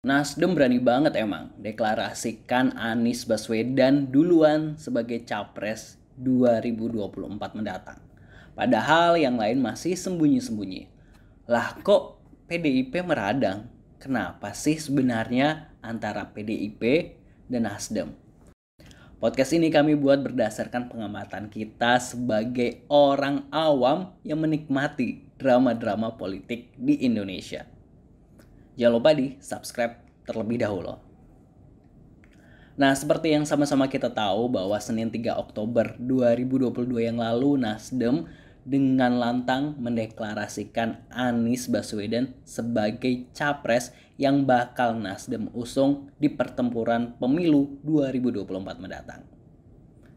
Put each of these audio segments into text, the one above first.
Nasdem berani banget emang deklarasikan Anies Baswedan duluan sebagai capres 2024 mendatang. Padahal yang lain masih sembunyi-sembunyi. Lah kok PDIP meradang? Kenapa sih sebenarnya antara PDIP dan Nasdem? Podcast ini kami buat berdasarkan pengamatan kita sebagai orang awam yang menikmati drama-drama politik di Indonesia. Jangan lupa di subscribe terlebih dahulu. Nah, seperti yang sama-sama kita tahu bahwa Senin 3 Oktober 2022 yang lalu Nasdem dengan lantang mendeklarasikan Anies Baswedan sebagai capres yang bakal Nasdem usung di pertempuran pemilu 2024 mendatang.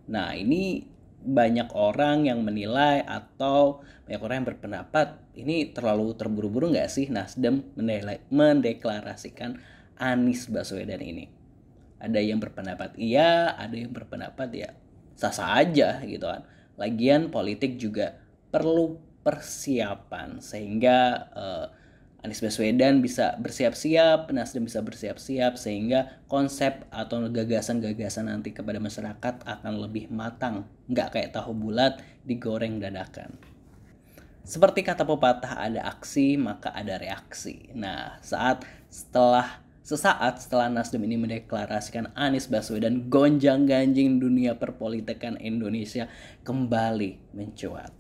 Nah, ini banyak orang yang menilai atau banyak orang yang berpendapat ini terlalu terburu-buru nggak sih Nasdem mendeklarasikan Anies Baswedan ini. Ada yang berpendapat iya, ada yang berpendapat ya sah-sah aja gitu kan. Lagian politik juga perlu persiapan sehingga Anies Baswedan bisa bersiap-siap, Nasdem bisa bersiap-siap sehingga konsep atau gagasan-gagasan nanti kepada masyarakat akan lebih matang, nggak kayak tahu bulat digoreng dadakan. Seperti kata pepatah, ada aksi maka ada reaksi. Nah, sesaat setelah Nasdem ini mendeklarasikan Anies Baswedan, gonjang-ganjing dunia perpolitikan Indonesia kembali mencuat.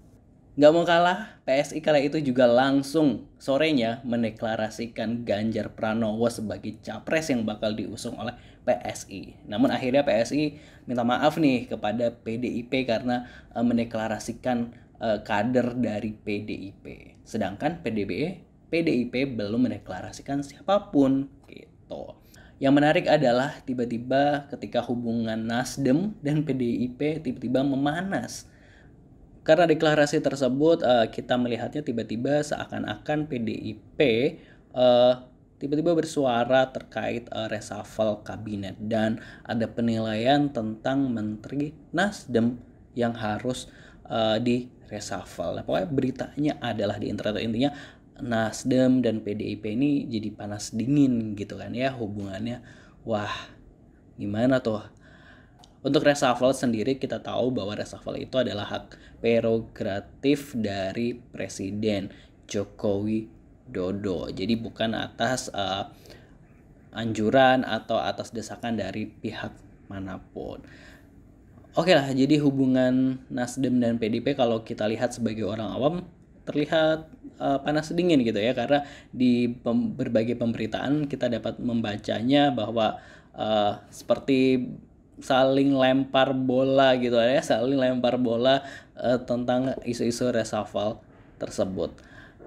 Gak mau kalah, PSI kala itu juga langsung sorenya mendeklarasikan Ganjar Pranowo sebagai capres yang bakal diusung oleh PSI. Namun akhirnya PSI minta maaf nih kepada PDIP karena mendeklarasikan kader dari PDIP. Sedangkan PDIP belum mendeklarasikan siapapun gitu. Yang menarik adalah tiba-tiba ketika hubungan Nasdem dan PDIP tiba-tiba memanas. Karena deklarasi tersebut kita melihatnya tiba-tiba seakan-akan PDIP tiba-tiba bersuara terkait reshuffle kabinet dan ada penilaian tentang Menteri Nasdem yang harus di reshuffle. Nah, pokoknya beritanya adalah di internet intinya Nasdem dan PDIP ini jadi panas dingin gitu kan ya hubungannya. Wah, gimana tuh? Untuk reshuffle sendiri kita tahu bahwa reshuffle itu adalah hak prerogatif dari Presiden Joko Widodo. Jadi bukan atas anjuran atau atas desakan dari pihak manapun. Oke lah, jadi hubungan Nasdem dan PDIP kalau kita lihat sebagai orang awam terlihat panas dingin gitu ya, karena di berbagai pemberitaan kita dapat membacanya bahwa seperti saling lempar bola gitu ya, saling lempar bola tentang isu-isu reshuffle tersebut.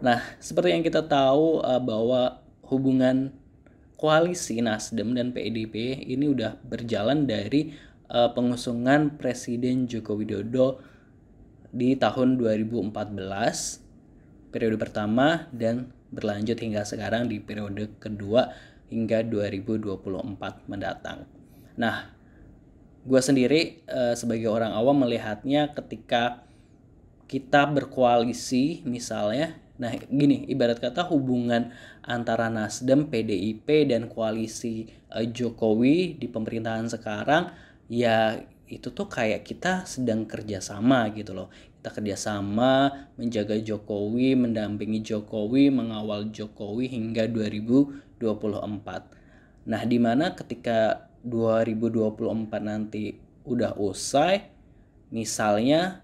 Nah, seperti yang kita tahu bahwa hubungan koalisi Nasdem dan PDIP ini udah berjalan dari pengusungan Presiden Joko Widodo di tahun 2014 periode pertama dan berlanjut hingga sekarang di periode kedua hingga 2024 mendatang. Nah, gue sendiri sebagai orang awam melihatnya ketika kita berkoalisi misalnya, nah gini, ibarat kata hubungan antara Nasdem, PDIP dan koalisi Jokowi di pemerintahan sekarang ya itu tuh kayak kita sedang kerjasama gitu loh. Kita kerjasama menjaga Jokowi, mendampingi Jokowi, mengawal Jokowi hingga 2024. Nah, dimana ketika 2024 nanti udah usai, misalnya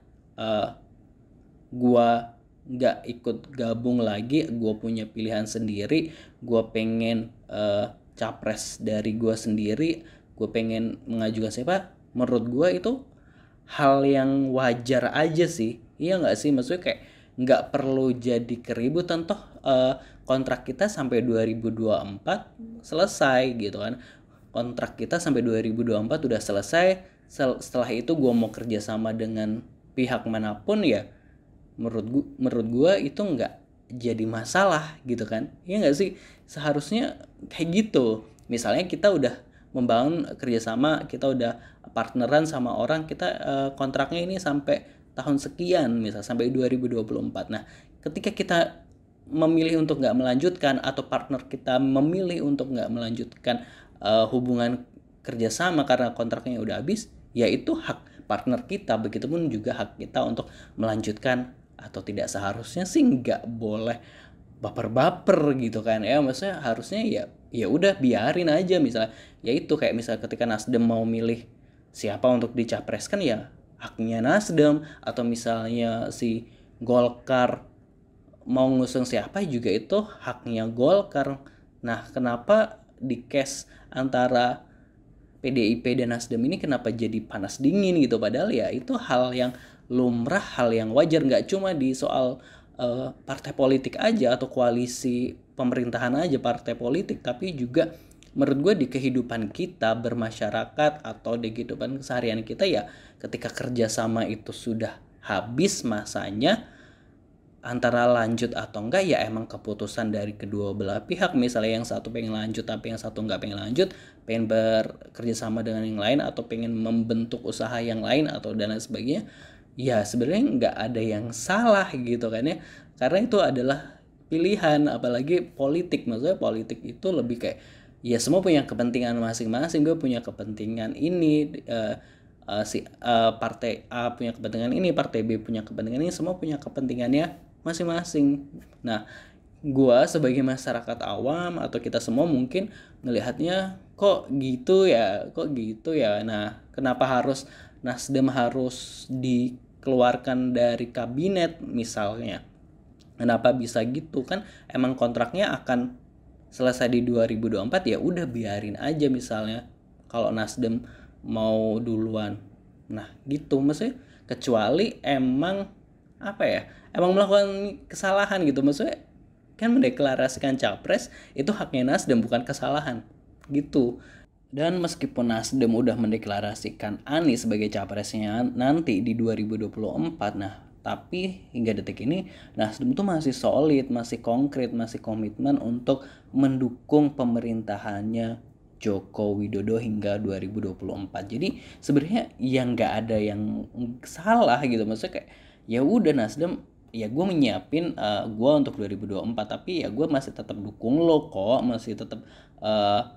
gua nggak ikut gabung lagi, gua punya pilihan sendiri, gua pengen capres dari gua sendiri, gua pengen mengajukan siapa, menurut gua itu hal yang wajar aja sih. Iya nggak sih, maksudnya kayak nggak perlu jadi keributan, toh kontrak kita sampai 2024 selesai gitu kan. Kontrak kita sampai 2024 udah selesai. Setelah itu gue mau kerjasama dengan pihak manapun ya menurut gue itu nggak jadi masalah gitu kan. Iya nggak sih, seharusnya kayak gitu. Misalnya kita udah membangun kerjasama, kita udah partneran sama orang, kita kontraknya ini sampai tahun sekian, misal sampai 2024. Nah, ketika kita memilih untuk nggak melanjutkan atau partner kita memilih untuk nggak melanjutkan hubungan kerjasama karena kontraknya udah habis, ya itu hak partner kita. Begitupun juga hak kita untuk melanjutkan atau tidak. Seharusnya sih nggak boleh baper-baper gitu kan ya, maksudnya harusnya ya udah biarin aja. Misalnya ya itu kayak misalnya ketika Nasdem mau milih siapa untuk dicapreskan, ya haknya Nasdem. Atau misalnya si Golkar mau ngusung siapa juga itu haknya Golkar. Nah, kenapa di case antara PDIP dan Nasdem ini kenapa jadi panas dingin gitu? Padahal ya itu hal yang lumrah, hal yang wajar. Nggak cuma di soal partai politik aja atau koalisi pemerintahan aja partai politik, tapi juga menurut gue di kehidupan kita bermasyarakat atau di kehidupan keseharian kita, ya ketika kerjasama itu sudah habis masanya, antara lanjut atau enggak ya emang keputusan dari kedua belah pihak. Misalnya yang satu pengen lanjut tapi yang satu enggak pengen lanjut, pengen bekerja sama dengan yang lain atau pengen membentuk usaha yang lain atau dan lain sebagainya, ya sebenarnya nggak ada yang salah gitu kan ya, karena itu adalah pilihan. Apalagi politik, maksudnya politik itu lebih kayak ya semua punya kepentingan masing-masing. Gue punya kepentingan ini, partai A punya kepentingan ini, partai B punya kepentingan ini, semua punya kepentingannya masing-masing. Nah, gue sebagai masyarakat awam atau kita semua mungkin ngelihatnya kok gitu ya, kok gitu ya. Nah, kenapa harus Nasdem harus dikeluarkan dari kabinet misalnya? Kenapa bisa gitu? Kan emang kontraknya akan selesai di 2024, ya udah biarin aja misalnya kalau Nasdem mau duluan. Nah, gitu maksudnya, kecuali emang apa ya? Emang melakukan kesalahan gitu. Maksudnya kan mendeklarasikan capres itu haknya Nasdem, bukan kesalahan gitu. Dan meskipun Nasdem udah mendeklarasikan Anies sebagai capresnya nanti di 2024, nah tapi hingga detik ini Nasdem tuh masih solid, masih konkret, masih komitmen untuk mendukung pemerintahannya Joko Widodo hingga 2024. Jadi sebenarnya yang nggak ada yang salah gitu. Maksudnya kayak ya udah Nasdem, ya gue menyiapin gue untuk 2024, tapi ya gue masih tetap dukung lo kok, masih tetap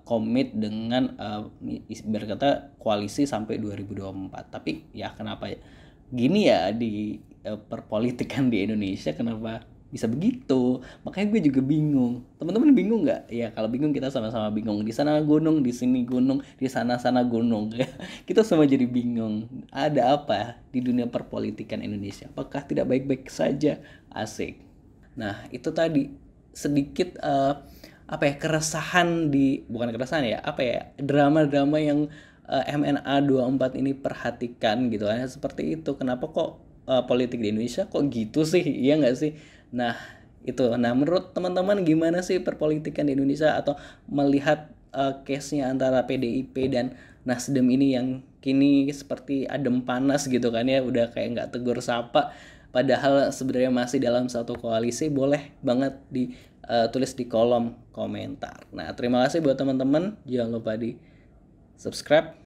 komit dengan berkata koalisi sampai 2024. Tapi ya kenapa gini ya di perpolitikan di Indonesia, kenapa bisa begitu? Makanya gue juga bingung. Teman-teman bingung nggak? Ya kalau bingung kita sama-sama bingung. Di sana gunung, di sini gunung, di sana gunung. Kita semua jadi bingung. Ada apa di dunia perpolitikan Indonesia? Apakah tidak baik-baik saja? Asik. Nah, itu tadi sedikit apa ya, keresahan bukan keresahan ya, apa ya, drama-drama yang MNA 24 ini perhatikan gitu kan. Seperti itu. Kenapa kok politik di Indonesia kok gitu sih? Iya nggak sih? Nah, itu. Nah, menurut teman-teman gimana sih perpolitikan di Indonesia, atau melihat case-nya antara PDIP dan Nasdem ini yang kini seperti adem panas gitu kan ya, udah kayak nggak tegur sapa padahal sebenarnya masih dalam satu koalisi? Boleh banget tulis di kolom komentar. Nah, terima kasih buat teman-teman, jangan lupa di subscribe